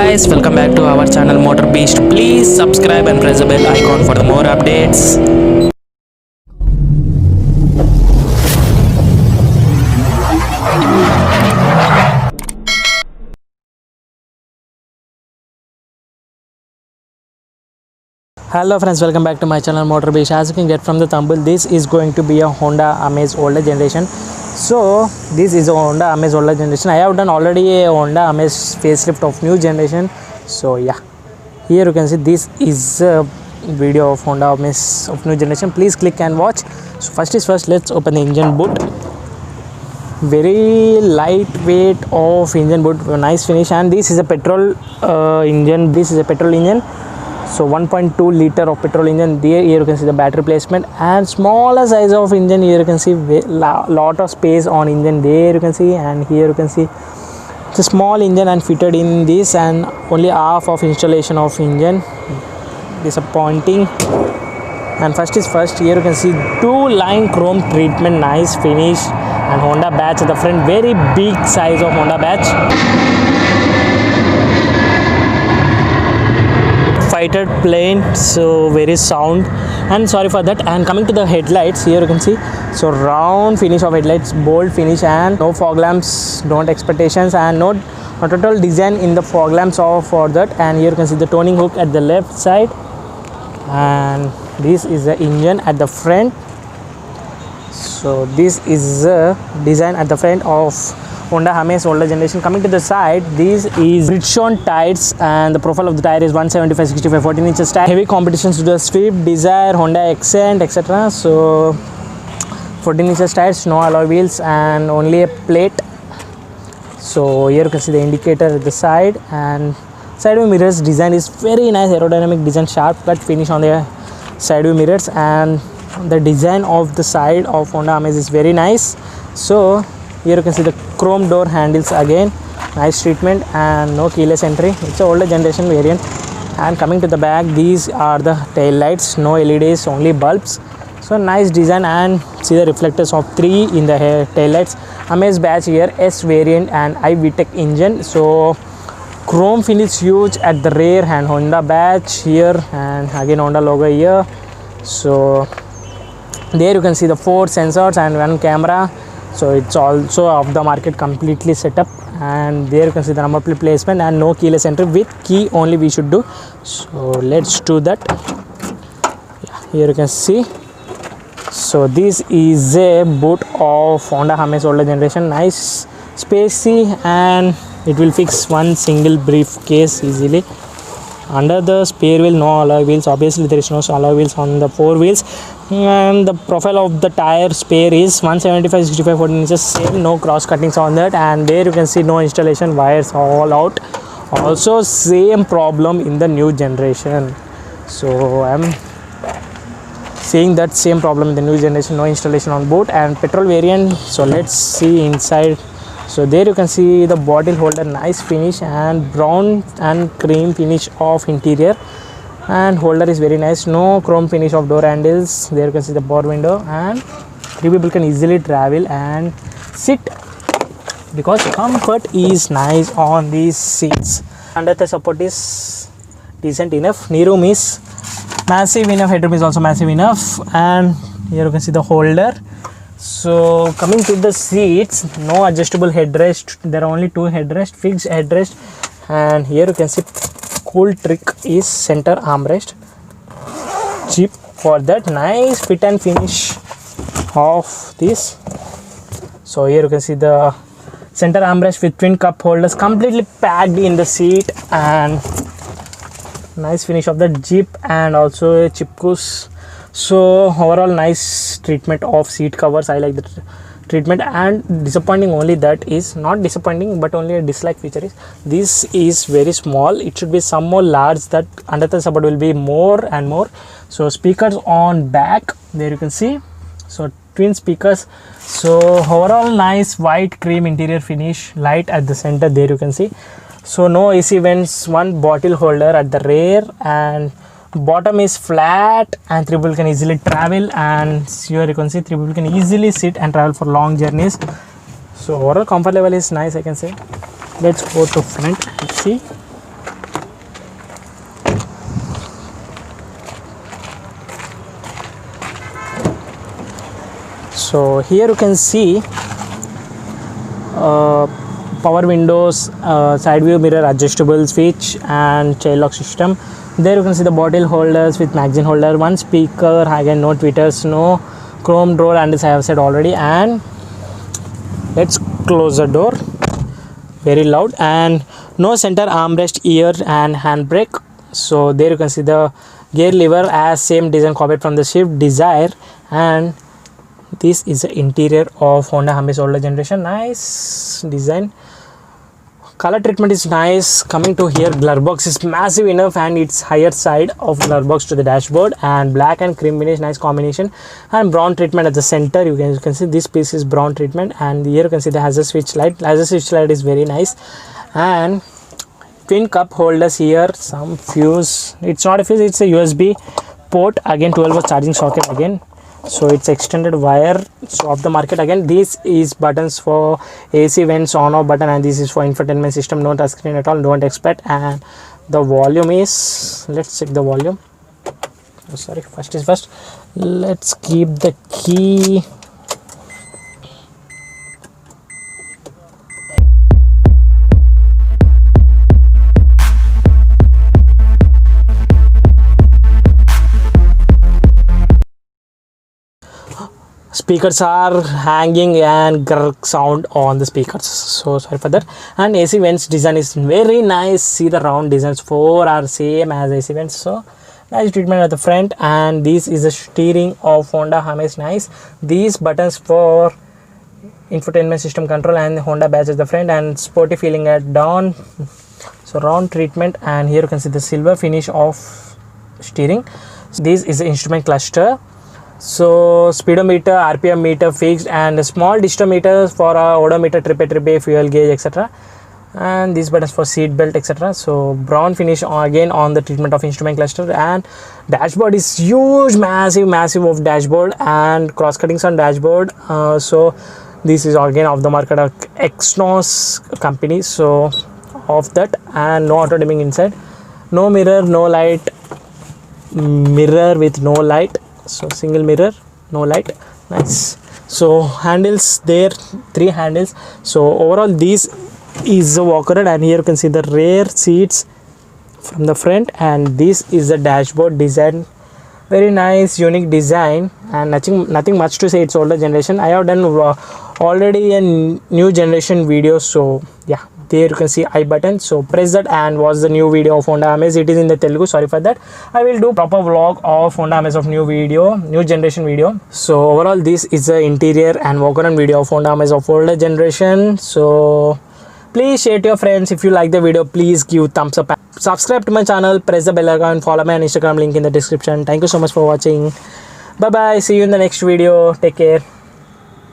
guys, welcome back to our channel Motor Beast. Please subscribe and press the bell icon for the more updates. Hello friends, welcome back to my channel Motor Beast. As you can get from the thumbnail, this is going to be a Honda Amaze older generation. So this is a Honda Amaze older generation. I have done already a Honda Amaze facelift of new generation. So yeah, here you can see this is a video of Honda Amaze of new generation. Please click and watch. So first is first, let's open the engine boot. Very lightweight of engine boot, nice finish. And this is a petrol engine. This is a petrol engine. So 1.2 liter of petrol engine. There here you can see the battery placement and smaller size of engine. Here you can see lot of space on engine. There you can see, and here you can see it's a small engine and fitted in this, and only half of installation of engine. Disappointing. And first is first, here you can see 2-line chrome treatment, nice finish, and Honda badge at the front. Very big size of Honda badge. Fighter plane, so very sound, and sorry for that. And coming to the headlights, here you can see, so round finish of headlights, bold finish, and no fog lamps, don't expectations, and no total design in the fog lamps for that. And here you can see the toning hook at the left side, and this is the engine at the front. So this is the design at the front of Honda Amaze older generation. Coming to the side, this is Bridgestone tires, and the profile of the tire is 175 65 14 inches tire. Heavy competitions to the Swift, Desire, Honda Accent, etc. So 14 inches tires, no alloy wheels, and only a plate. So here you can see the indicator at the side, and side view mirrors design is very nice, aerodynamic design, sharp cut finish on the side view mirrors, and the design of the side of Honda Amaze is very nice. So here you can see the chrome door handles again, nice treatment, and no keyless entry. It's an older generation variant. And coming to the back, these are the tail lights, no LEDs, only bulbs. So nice design, and see the reflectors of 3 in the tail lights. Amaze badge here, S variant and iVTEC engine. So chrome finish huge at the rear, and Honda badge here, and again Honda logo here. So there you can see the 4 sensors and 1 camera. So it's also off the market, completely set up, and there you can see the number plate placement, and no keyless entry, with key only we should do. So let's do that. Yeah, here you can see. So this is a boot of Honda Amaze older generation, nice, spacey, and it will fix one single briefcase easily. Under the spare wheel, no alloy wheels. Obviously there is no alloy wheels on the 4 wheels, and the profile of the tire spare is 175 65 14 inches, same, no cross cuttings on that. And there you can see no installation, wires all out. Also same problem in the new generation. So I'm saying that same problem in the new generation, no installation on boot. And petrol variant, so let's see inside. So there you can see the bottle holder, nice finish, and brown and cream finish of interior, and holder is very nice, no chrome finish of door handles. There you can see the power window, and 3 people can easily travel and sit because comfort is nice on these seats. Under the support is decent enough, knee room is massive enough, headroom is also massive enough, and here you can see the holder. So coming to the seats, no adjustable headrest, there are only 2 headrest, fixed headrest. And here you can see cool trick is center armrest, cheap for that, nice fit and finish of this. So here you can see the center armrest with twin cup holders, completely packed in the seat, and nice finish of the Jeep, and also a chip cushion. So overall nice treatment of seat covers, I like the treatment. And disappointing only, that is not disappointing but only a dislike feature is this is very small. It should be some more large, that under the support will be more and more. So speakers on back, there you can see, so twin speakers. So overall nice white cream interior finish, light at the center, there you can see. So no AC vents, 1 bottle holder at the rear, and bottom is flat, and 3 people can easily travel. And here you can see 3 people can easily sit and travel for long journeys. So overall comfort level is nice, I can say. Let's go to front and see. So here you can see power windows, side view mirror, adjustable switch and child lock system. There you can see the bottle holders with magazine holder, one speaker, again no tweeters, no chrome door, and this I have said already. And let's close the door, very loud, and no center armrest, ear and handbrake. So there you can see the gear lever as same design copied from the Swift Desire. And this is the interior of Honda Amaze older generation. Nice design, color treatment is nice. Coming to here, glove box is massive enough and it's higher side of glove box to the dashboard, and black and cream finish, nice combination, and brown treatment at the center. You can see this piece is brown treatment, and here you can see the hazard switch light. Hazard switch light is very nice, and twin cup holders here, some fuse, it's not a fuse, it's a USB port, again 12 volt charging socket again. So it's extended wire, so off the market. Again, this is buttons for AC vents, on off button, and this is for infotainment system. No touch screen at all, don't expect. And the volume is, let's check the volume. Oh, sorry, first is first, let's keep the key. Speakers are hanging and grrr sound on the speakers, so sorry for that. And AC vents design is very nice. See the round designs, 4 are same as AC vents, so nice treatment at the front. And this is the steering of Honda Amaze, nice. These buttons for infotainment system control, and Honda badge at the front, and sporty feeling at down. So round treatment, and here you can see the silver finish of steering. This is the instrument cluster. So speedometer, RPM meter fixed, and a small digital meters for odometer, trip A, fuel gauge, etc. And these buttons for seat belt, etc. So brown finish again on the treatment of instrument cluster. And dashboard is huge, massive of dashboard, and cross cuttings on dashboard. So this is again of the market of Exynos company, so of that. And no auto dimming inside, no mirror, no light, mirror with no light. So single mirror, no light, nice. So handles there, 3 handles. So overall this is the walker, and here you can see the rear seats from the front, and this is the dashboard design, very nice unique design, and nothing much to say. It's older generation. I have done already a new generation video, so yeah, there you can see I button, so press that and watch the new video of Honda Amaze. It is in the Telugu, sorry for that. I will do proper vlog of Honda Amaze of new generation video. So overall this is the interior and walk around video of Honda Amaze of older generation. So please share to your friends. If you like the video, please give thumbs up, subscribe to my channel, press the bell icon, follow my Instagram link in the description. Thank you so much for watching. Bye bye, see you in the next video, take care.